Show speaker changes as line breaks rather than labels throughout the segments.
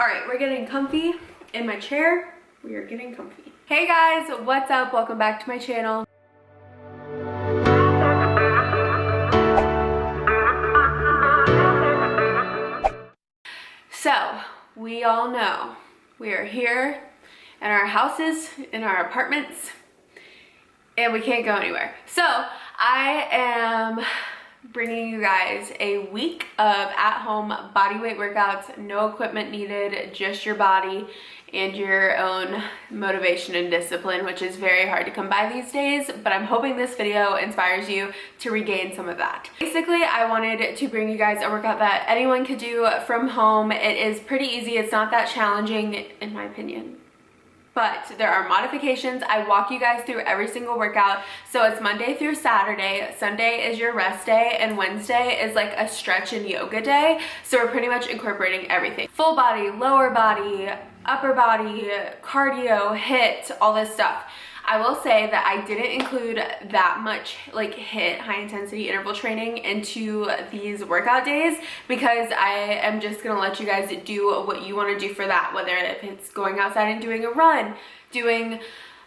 All right, we're getting comfy in my chair. We are getting comfy. Hey guys, what's up? Welcome back to my channel. So, we all know we are here in our houses, in our apartments, and we can't go anywhere. So, I am bringing you guys a week of at-home bodyweight workouts, no equipment needed, just your body and your own motivation and discipline, which is very hard to come by these days, but I'm hoping this video inspires you to regain some of that. Basically, I wanted to bring you guys a workout that anyone could do from home. It is pretty easy. It's not that challenging, in my opinion. But there are modifications. I walk you guys through every single workout. So it's Monday through Saturday. Sunday is your rest day, and Wednesday is like a stretch and yoga day. So we're pretty much incorporating everything. Full body, lower body, upper body, cardio, HIIT, all this stuff. I will say that I didn't include that much like HIIT, high intensity interval training, into these workout days because I am just gonna let you guys do what you want to do for that, whether if it's going outside and doing a run, doing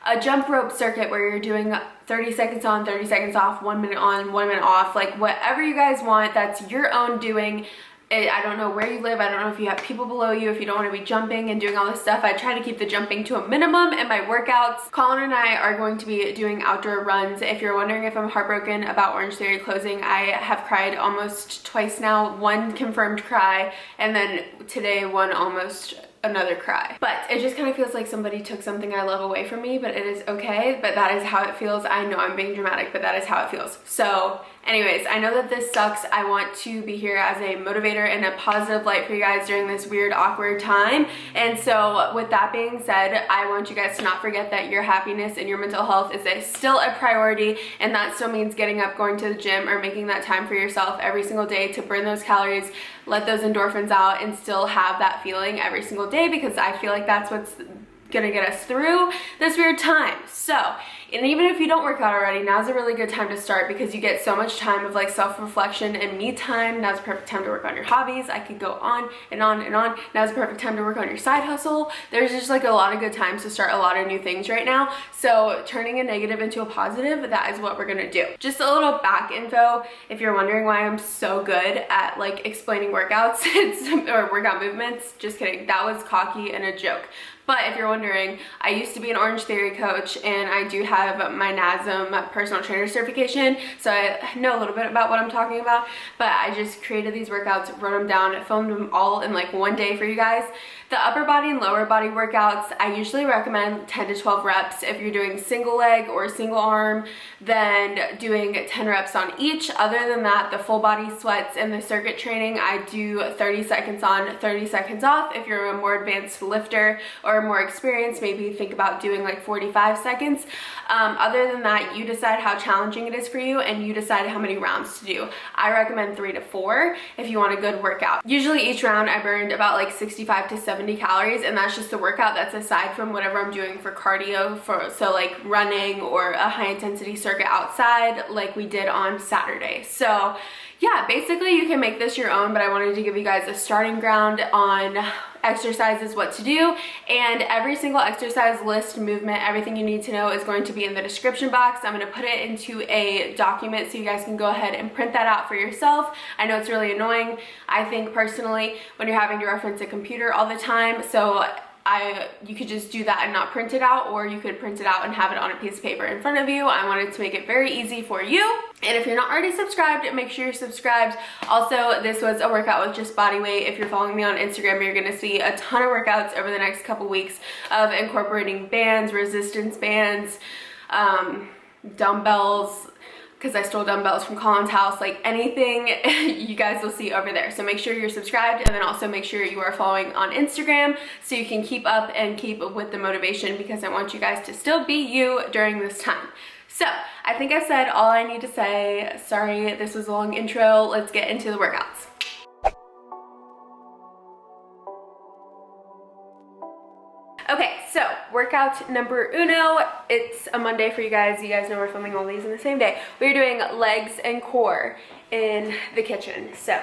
a jump rope circuit where you're doing 30 seconds on, 30 seconds off, 1 minute on, 1 minute off, like whatever you guys want, that's your own doing. I don't know where you live. I don't know if you have people below you, if you don't want to be jumping and doing all this stuff. I try to keep the jumping to a minimum in my workouts. Colin and I are going to be doing outdoor runs. If you're wondering if I'm heartbroken about Orange Theory closing, I have cried almost twice now. One confirmed cry, and then today one almost another cry. But it just kind of feels like somebody took something I love away from me, but it is okay. But that is how it feels. I know I'm being dramatic, but that is how it feels. So anyways, I know that this sucks. I want to be here as a motivator and a positive light for you guys during this weird, awkward time. And so with that being said, I want you guys to not forget that your happiness and your mental health is still a priority. And that still means getting up, going to the gym, or making that time for yourself every single day to burn those calories, let those endorphins out, and still have that feeling every single day, because I feel like that's what's gonna get us through this weird time. So, and even if you don't work out already, now's a really good time to start because you get so much time of like self-reflection and me time. Now's the perfect time to work on your hobbies. I could go on and on and on. Now's the perfect time to work on your side hustle. There's just like a lot of good times to start a lot of new things right now. So turning a negative into a positive, that is what we're gonna do. Just a little back info, if you're wondering why I'm so good at like explaining workouts or workout movements, just kidding. That was cocky and a joke. But if you're wondering, I used to be an Orange Theory coach, and I do have my NASM personal trainer certification, so I know a little bit about what I'm talking about. But I just created these workouts, wrote them down, filmed them all in like one day for you guys. The upper body and lower body workouts, I usually recommend 10 to 12 reps. If you're doing single leg or single arm, then doing 10 reps on each. Other than that, the full body sweats and the circuit training, I do 30 seconds on, 30 seconds off. If you're a more advanced lifter or more experienced, maybe think about doing like 45 seconds. Other than that, you decide how challenging it is for you, and you decide how many rounds to do. I recommend 3 to 4 if you want a good workout. Usually each round I burned about like 65 to 70 calories, and that's just the workout. That's aside from whatever I'm doing for cardio, so like running or a high intensity circuit outside like we did on Saturday. So yeah, basically you can make this your own, but I wanted to give you guys a starting ground on exercises, what to do, and every single exercise list, movement, everything you need to know is going to be in the description box. I'm going to put it into a document so you guys can go ahead and print that out for yourself. I know it's really annoying, I think personally, when you're having to reference a computer all the time, so you could just do that and not print it out, or you could print it out and have it on a piece of paper in front of you. I wanted to make it very easy for you. And if you're not already subscribed, make sure you're subscribed. Also, this was a workout with just body weight. If you're following me on Instagram, you're gonna see a ton of workouts over the next couple weeks of incorporating bands, resistance bands, dumbbells, because I stole dumbbells from Colin's house, like anything you guys will see over there. So make sure you're subscribed, and then also make sure you are following on Instagram so you can keep up and keep with the motivation, because I want you guys to still be you during this time. So I think I've said all I need to say. Sorry, this was a long intro. Let's get into the workouts. Okay, so workout number uno. It's a Monday for you guys. You guys know we're filming all these in the same day. We're doing legs and core in the kitchen. So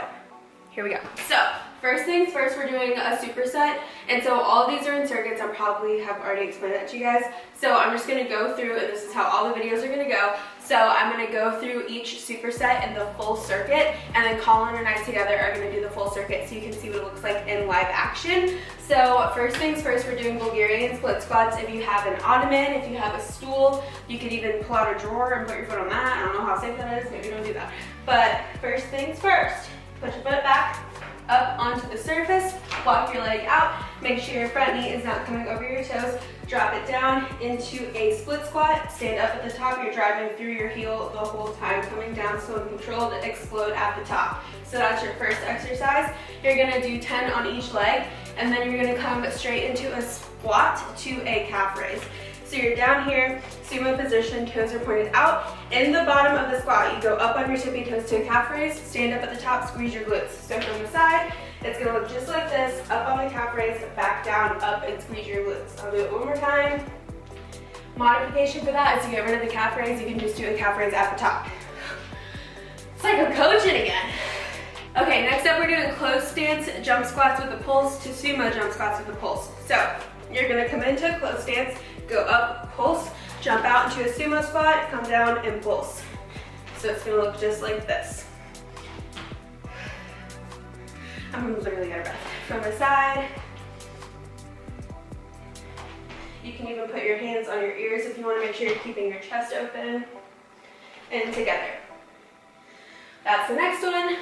here we go. So first things first, we're doing a superset, and so all of these are in circuits. I probably have already explained that to you guys, so I'm just going to go through, and this is how all the videos are going to go. So I'm going to go through each superset in the full circuit, and then Colin and I together are going to do the full circuit so you can see what it looks like in live action. So first things first, we're doing Bulgarian split squats. If you have an ottoman, if you have a stool, you could even pull out a drawer and put your foot on that. I don't know how safe that is, maybe don't do that. But first things first, put your foot back up onto the surface, walk your leg out, make sure your front knee is not coming over your toes, drop it down into a split squat, stand up at the top, you're driving through your heel the whole time, coming down slow and controlled, explode at the top. So that's your first exercise. You're gonna do 10 on each leg, and then you're gonna come straight into a squat to a calf raise. So you're down here, sumo position, toes are pointed out. In the bottom of the squat, you go up on your tippy toes to a calf raise, stand up at the top, squeeze your glutes. So from the side, it's gonna look just like this, up on the calf raise, back down, up, and squeeze your glutes. I'll do it one more time. Modification for that is to get rid of the calf raise, you can just do a calf raise at the top. It's like I'm coaching again. Okay, next up we're doing closed stance jump squats with a pulse to sumo jump squats with a pulse. So you're gonna come into a closed stance, go up, pulse, jump out into a sumo squat, come down and pulse. So it's gonna look just like this. I'm literally out of breath. From the side, you can even put your hands on your ears if you wanna make sure you're keeping your chest open, and together. That's the next one.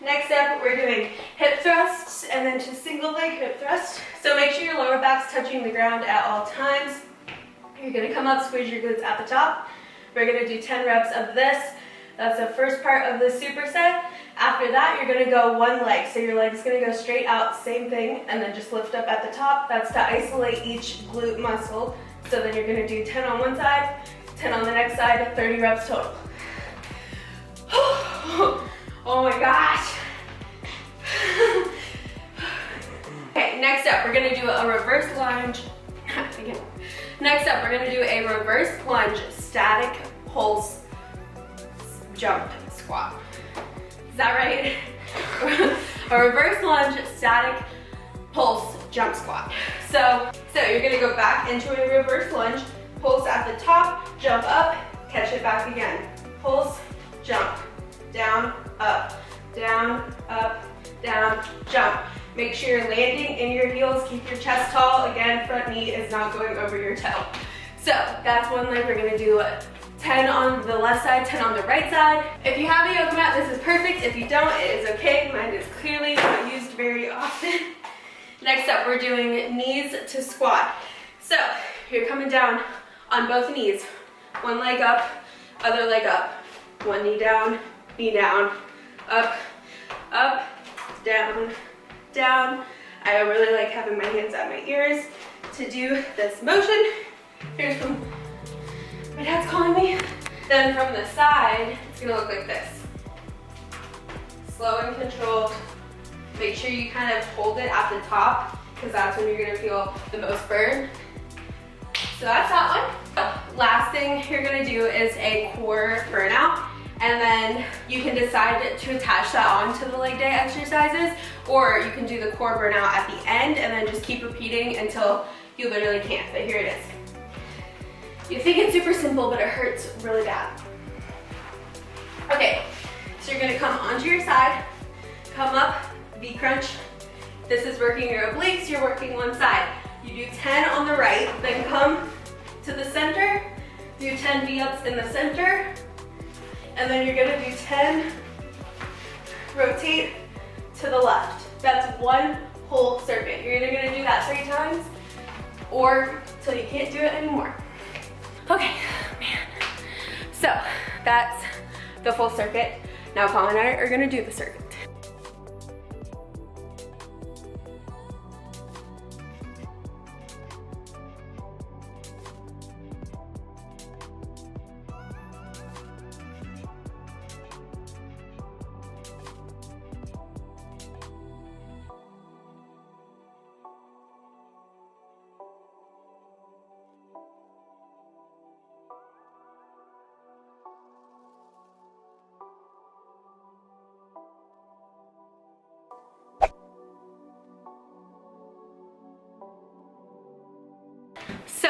Next up, we're doing hip thrusts and then to single leg hip thrust. So make sure your lower back's touching the ground at all times. You're gonna come up, squeeze your glutes at the top. We're gonna do 10 reps of this. That's the first part of the superset. After that, you're gonna go one leg. So your leg's gonna go straight out, same thing, and then just lift up at the top. That's to isolate each glute muscle. So then you're gonna do 10 on one side, 10 on the next side, 30 reps total. Oh my gosh. Okay, next up, we're gonna do a reverse lunge. Again. Next up, we're gonna do a reverse lunge static pulse jump squat. Is that right? A reverse lunge static pulse jump squat. So you're gonna go back into a reverse lunge, pulse at the top, jump up, catch it back again. Pulse, jump, down, up, down, jump. Make sure you're landing in your heels, keep your chest tall. Again, front knee is not going over your toe. So that's one leg. We're gonna do 10 on the left side, 10 on the right side. If you have a yoga mat, this is perfect. If you don't, it is okay. Mine is clearly not used very often. Next up, we're doing knees to squat. So you're coming down on both knees. One leg up, other leg up. One knee down, up, up, down, down. I really like having my hands at my ears to do this motion. Here's from, my dad's calling me. Then from the side, it's gonna look like this. Slow and controlled. Make sure you kind of hold it at the top because that's when you're gonna feel the most burn. So that's that one. Last thing you're gonna do is a core burnout. And then you can decide to attach that onto the leg day exercises, or you can do the core burnout at the end and then just keep repeating until you literally can't. But here it is. You think it's super simple, but it hurts really bad. Okay, so you're gonna come onto your side, come up, V-crunch. This is working your obliques, you're working one side. You do 10 on the right, then come to the center, do 10 V-ups in the center, and then you're gonna do 10, rotate to the left. That's one whole circuit. You're either gonna do that 3 times or till you can't do it anymore. Okay, man. So that's the full circuit. Now Colin and I are gonna do the circuit. So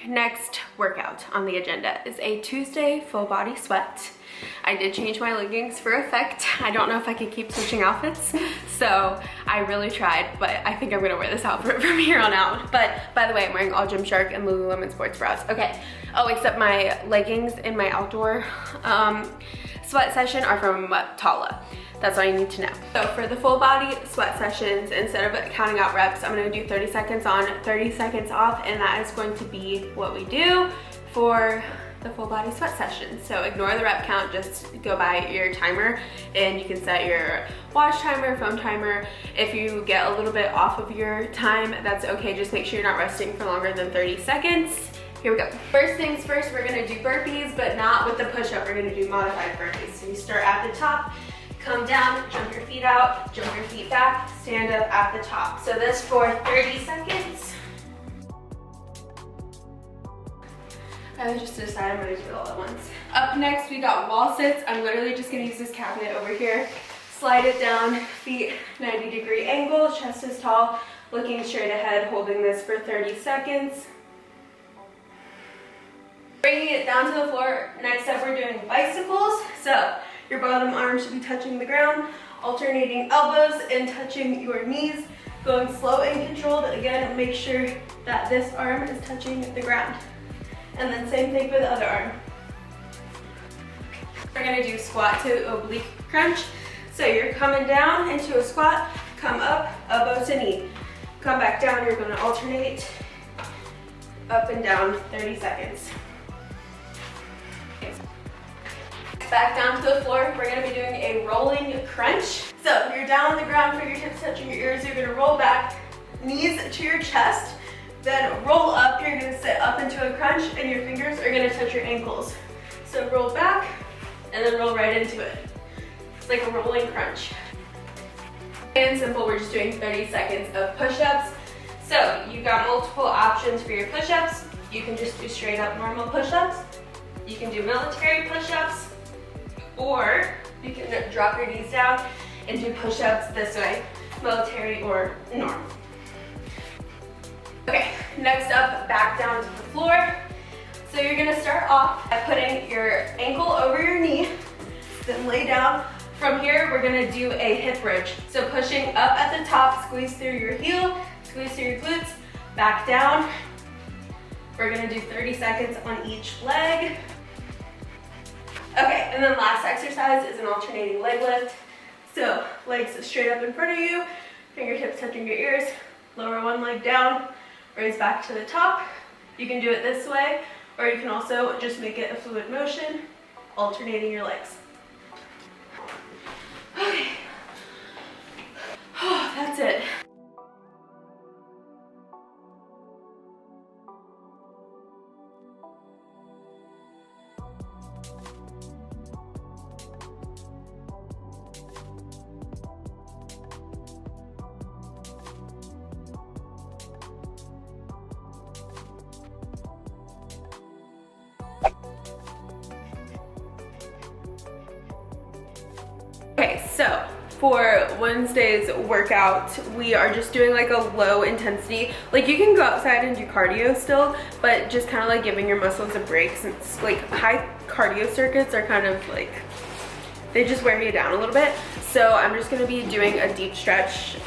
next workout on the agenda is a Tuesday full body sweat. I did change my leggings for effect. I don't know if I can keep switching outfits, so I really tried, but I think I'm gonna wear this outfit from here on out. But by the way, I'm wearing all Gymshark and Lululemon sports bras. Okay, oh, except my leggings in my outdoor sweat session are from Tala. That's all you need to know. So for the full body sweat sessions, instead of counting out reps, I'm gonna do 30 seconds on, 30 seconds off, and that is going to be what we do for the full body sweat session. So ignore the rep count, just go by your timer, and you can set your watch timer, phone timer. If you get a little bit off of your time, that's okay. Just make sure you're not resting for longer than 30 seconds. Here we go. First things first, we're gonna do burpees, but not with the push-up. We're gonna do modified burpees. So you start at the top, come down, jump your feet out, jump your feet back, stand up at the top. So this for 30 seconds. I just decided I'm gonna do it all at once. Up next, we got wall sits. I'm literally just gonna use this cabinet over here. Slide it down, feet 90-degree angle, chest is tall, looking straight ahead, holding this for 30 seconds. Bringing it down to the floor. Next up, we're doing bicycles. So your bottom arm should be touching the ground, alternating elbows and touching your knees, going slow and controlled. Again, make sure that this arm is touching the ground. And then same thing for the other arm. We're gonna do squat to oblique crunch. So you're coming down into a squat, come up, elbow to knee. Come back down, you're gonna alternate up and down, 30 seconds. Back down to the floor, we're gonna be doing a rolling crunch. So you're down on the ground, fingertips touching your ears, you're gonna roll back, knees to your chest, then roll up, you're gonna sit up into a crunch, and your fingers are gonna touch your ankles. So roll back, and then roll right into it. It's like a rolling crunch. And simple, we're just doing 30 seconds of push-ups. So you got multiple options for your push-ups. You can just do straight up normal push-ups. You can do military push-ups, or you can drop your knees down and do push-ups this way, military or normal. Okay, next up, back down to the floor. So you're gonna start off by putting your ankle over your knee, then lay down. From here, we're gonna do a hip bridge. So pushing up at the top, squeeze through your heel, squeeze through your glutes, back down. We're gonna do 30 seconds on each leg. Okay, and then last exercise is an alternating leg lift. So legs straight up in front of you, fingertips touching your ears, lower one leg down, raise back to the top. You can do it this way, or you can also just make it a fluid motion, alternating your legs. Okay, oh, that's it. Okay, so for Wednesday's workout, we are just doing like a low intensity. Like you can go outside and do cardio still, but just kind of like giving your muscles a break, since like high cardio circuits are kind of like, they just wear you down a little bit. So I'm just gonna be doing a deep stretch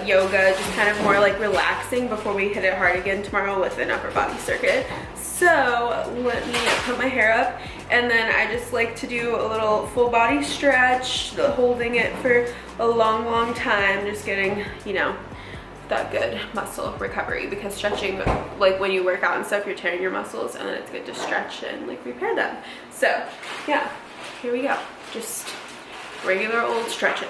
yoga, just kind of more like relaxing before we hit it hard again tomorrow with an upper body circuit. So let me put my hair up, and then I just like to do a little full body stretch, holding it for a long time, just getting, you know, that good muscle recovery, because stretching, like when you work out and stuff, you're tearing your muscles, and then it's good to stretch and like repair them. So yeah, here we go, just regular old stretching.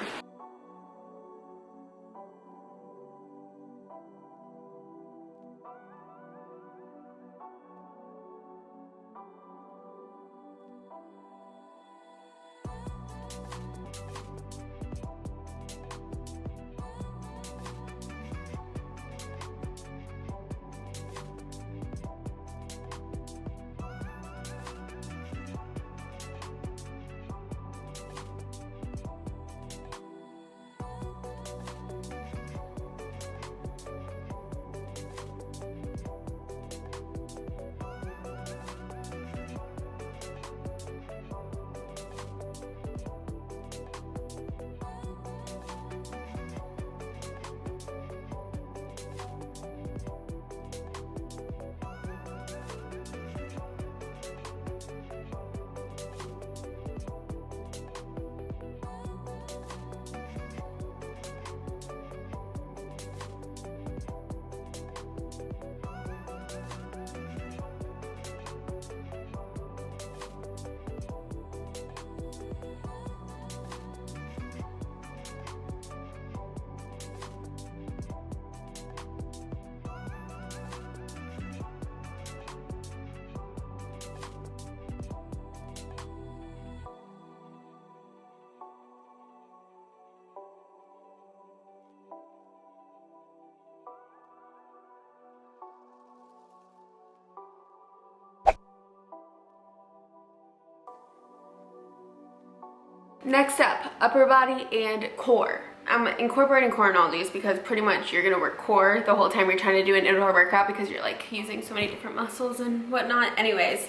Next up, upper body and core. I'm incorporating core in all these because pretty much you're gonna work core the whole time you're trying to do an indoor workout because you're like using so many different muscles and whatnot. Anyways,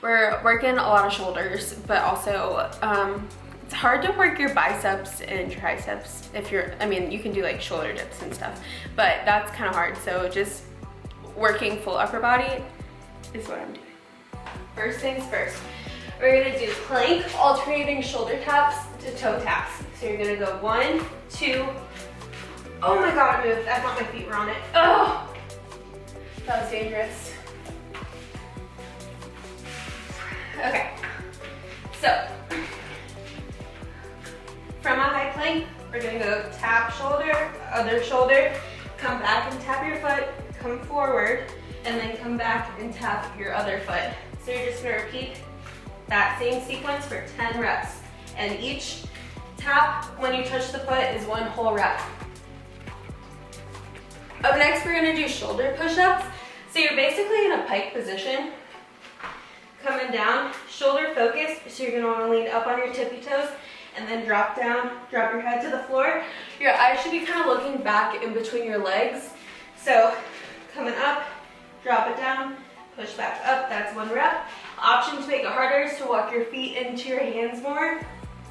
we're working a lot of shoulders, but also it's hard to work your biceps and triceps if you're, I mean, you can do like shoulder dips and stuff, but that's kind of hard. So just working full upper body is what I'm doing. First things first, we're gonna do plank, alternating shoulder taps to toe taps. So you're gonna go 1, 2, oh my God, I moved. I thought my feet were on it. Oh, that was dangerous. Okay, so from a high plank, we're gonna go tap shoulder, other shoulder, come back and tap your foot, come forward, and then come back and tap your other foot. So you're just gonna repeat that same sequence for 10 reps. And each tap when you touch the foot is one whole rep. Up next, we're gonna do shoulder push-ups. So you're basically in a pike position, coming down, shoulder focused. So you're gonna wanna lean up on your tippy toes and then drop down, drop your head to the floor. Your eyes should be kind of looking back in between your legs. So coming up, drop it down, push back up, that's one rep. Option to make it harder is to walk your feet into your hands more.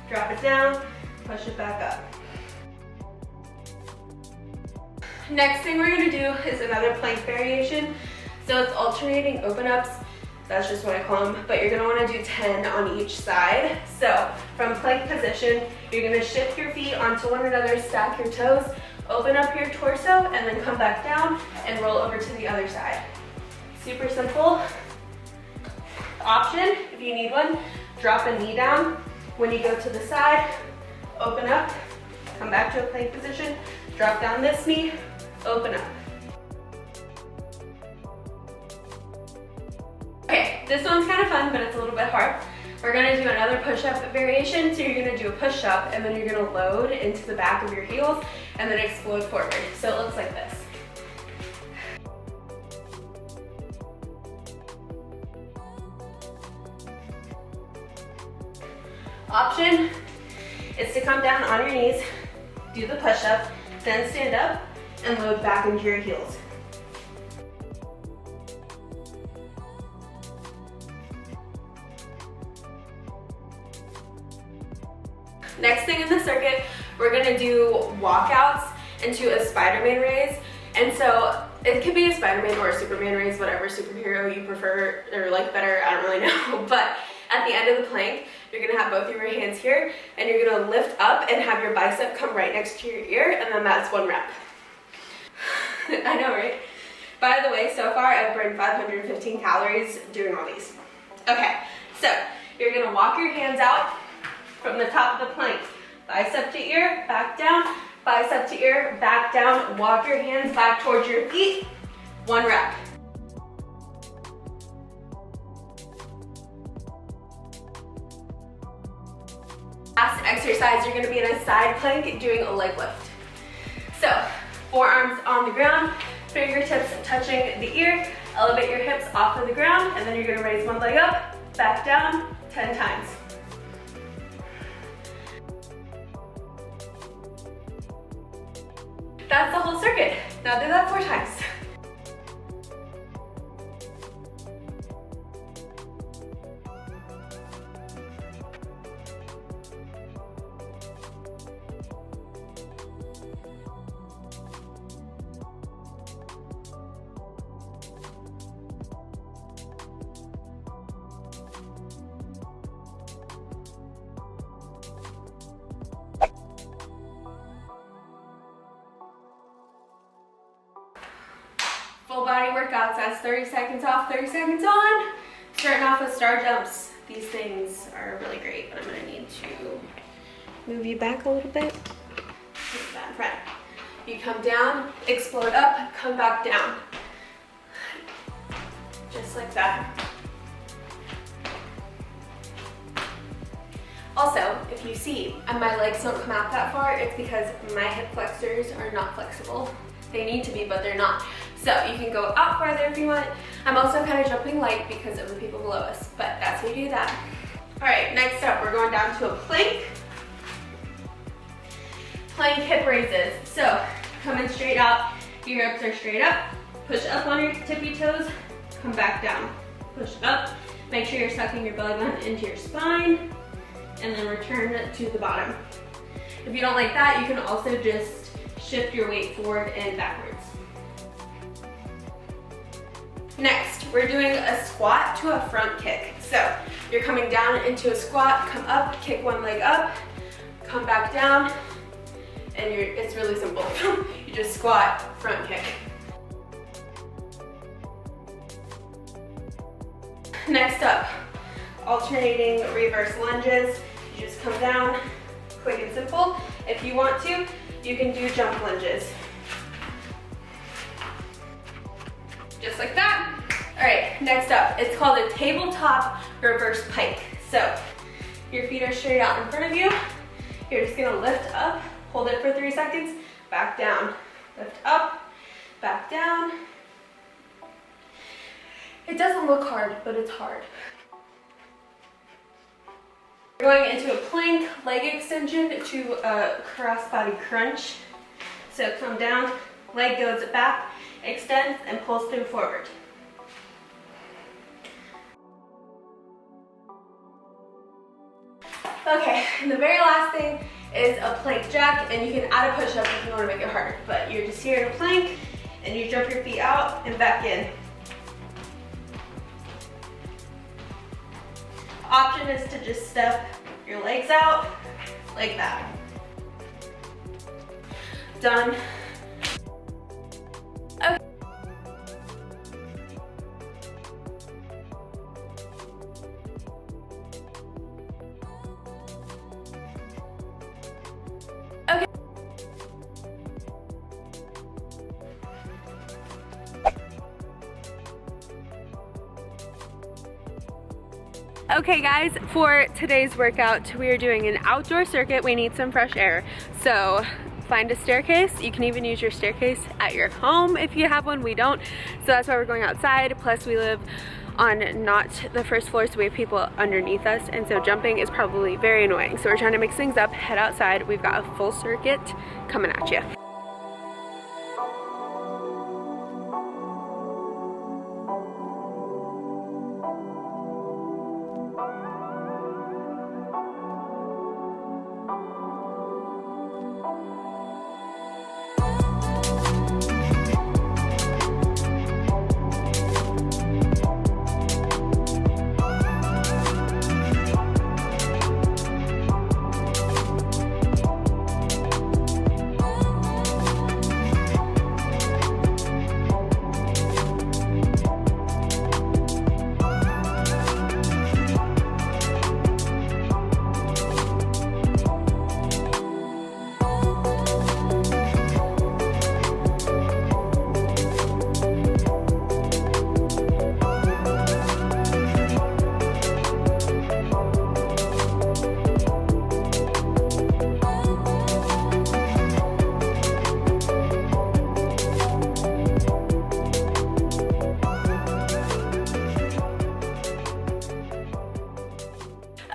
Drop it down, push it back up. Next thing we're gonna do is another plank variation. So it's alternating open ups. That's just what I call them, but you're gonna wanna do 10 on each side. So from plank position, you're gonna shift your feet onto one another, stack your toes, open up your torso, and then come back down and roll over to the other side. Super simple. Option, if you need one, drop a knee down. When you go to the side, open up, come back to a plank position, drop down this knee, open up. Okay, this one's kind of fun, but it's a little bit hard. We're gonna do another push-up variation. So you're gonna do a push-up and then you're gonna load into the back of your heels and then explode forward. So it looks like this. Option is to come down on your knees, do the push-up, then stand up and load back into your heels. Next thing in the circuit, we're gonna do walkouts into a Spider-Man raise. And so it could be a Spider-Man or a Superman raise, whatever superhero you prefer or like better, I don't really know. But at the end of the plank, you're gonna have both of your hands here and you're gonna lift up and have your bicep come right next to your ear, and then that's one rep. I know, right? By the way, so far I've burned 515 calories doing all these. Okay, so you're gonna walk your hands out from the top of the plank. Bicep to ear, back down, bicep to ear, back down, walk your hands back towards your feet, one rep. Last exercise, you're gonna be in a side plank doing a leg lift. So, forearms on the ground, fingertips touching the ear, elevate your hips off of the ground, and then you're gonna raise one leg up, back down, 10 times. That's the whole circuit. Now do that 4 times. Full body workouts, that's 30 seconds off, 30 seconds on. Starting off with star jumps. These things are really great, but I'm gonna need to move you back a little bit. Put that in front. You come down, explode up, come back down. Just like that. Also, if you see, and my legs don't come out that far, it's because my hip flexors are not flexible. They need to be, but they're not. So you can go out farther if you want. I'm also kind of jumping light because of the people below us, but that's how you do that. All right, next up, we're going down to a plank. plank hip raises. So coming straight out, your hips are straight up, push up on your tippy toes, come back down, push up, make sure you're sucking your belly button into your spine, and then return to the bottom. If you don't like that, you can also just shift your weight forward and backwards. Next, we're doing a squat to a front kick. So you're coming down into a squat, come up, kick one leg up, come back down, and it's really simple. You just squat, front kick. Next up, alternating reverse lunges. You just come down, quick and simple. If you want to, you can do jump lunges. Just like that. All right, next up, it's called a tabletop reverse pike. So your feet are straight out in front of you. You're just gonna lift up, hold it for 3 seconds, back down. Lift up, back down. It doesn't look hard, but it's hard. We're going into a plank leg extension to a cross body crunch. So come down, leg goes back, extends, and pulls through forward. Okay, and the very last thing is a plank jack, and you can add a push-up if you want to make it harder, but you're just here in a plank, and you jump your feet out and back in. Option is to just step your legs out like that. Done. Okay. Okay. Okay guys, for today's workout, we are doing an outdoor circuit. We need some fresh air. So find a staircase. You can even use your staircase at your home if you have one. We don't. So that's why we're going outside. Plus we live on not the first floor, so we have people underneath us. And so jumping is probably very annoying. So we're trying to mix things up, head outside. We've got a full circuit coming at you.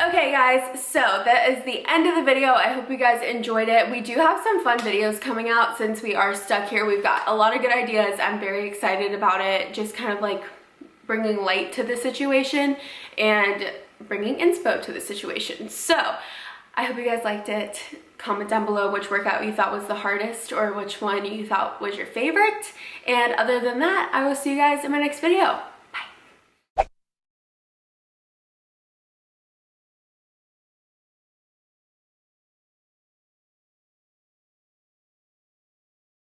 Okay guys, so that is the end of the video. I hope you guys enjoyed it. We do have some fun videos coming out since we are stuck here. We've got a lot of good ideas. I'm very excited about it. Just kind of like bringing light to the situation and bringing inspo to the situation. So I hope you guys liked it. Comment down below which workout you thought was the hardest or which one you thought was your favorite. And other than that, I will see you guys in my next video.